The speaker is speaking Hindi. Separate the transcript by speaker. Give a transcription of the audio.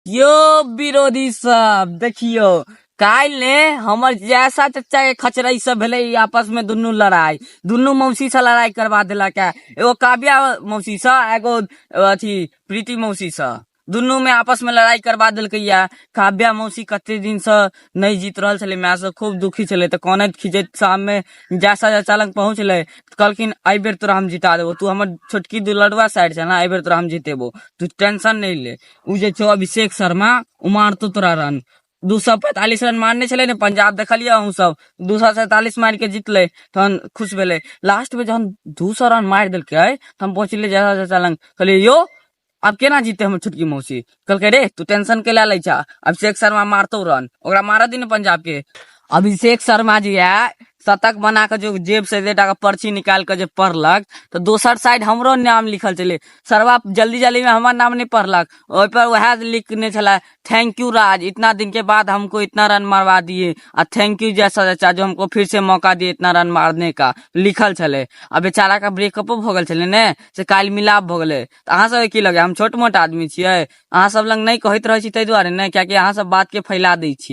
Speaker 1: यो विरोधी सब देखियो, काल ने हमर जैसा चचा के खचरई सब भेले आपस में दुनू लड़ाई, दुनू मौसी से लड़ाई करवा देलक है। एगो काव्या मौसी से, एगो अथी प्रीति मौसी से, दुनू में आपस में लड़ाई करवा देलकै या। काव्या मौसी कते दिन से नहीं जीत रहल छले, मैं से खूब दुखी छले, तो कनैत खींचैत शाम में जैसा चाचा लग पहुंचले, कहलखिन आई बेर तोरा हम जिता देबो, तू हमर छोटकी दुलड़वा साइड छै ना, आई बेर तोरा हम जितेबो, तू टेंशन नहीं ले। उ जे छो अभिषेक शर्मा, उ मारतो तोरा रन 245 रन मारने छले ने पंजाब, देखलिए हूँ सब 247 मार के जीतले, तहन खुश भेले। लास्ट में जहन 200 रन मार दिलकै, तो हम पहुंचले जैसा चाचा लग, कहलिए यो अब केना जीते हमर छोटकी मौसी। कहलकै रे तू टेंशन के ले छा, अभिषेक शर्मा मारतो रन, ओकरा मार दी ने पंजाब के। अभिषेक शर्मा जी है शतक बना के जो जेब से डेटा का पर्ची निकाल के जो पढ़लक, तो दोसर साइड हमरो नाम लिखल चले, सरवा जल्दी जल्दी में हमार नाम नहीं पढ़लक, ओहि पर वह लिखने चला थैंक यू राज, इतना दिन के बाद हमको इतना रन मारवा दिए, और थैंक यू जैसा चाचा जो हमको फिर से मौका दिए इतना रन मारने का, लिखल चले। अब बेचारा का ब्रेकअप हो गल चले ने, से काल मिलाप हो गले। तो अहाँ सब की लगे हम छोट मोट आदमी छियै, अहाँ सब लग नहीं कहत रहे छी ताहि दुआरे ने, कियाकि अहाँ सब बात के फैला दै छी।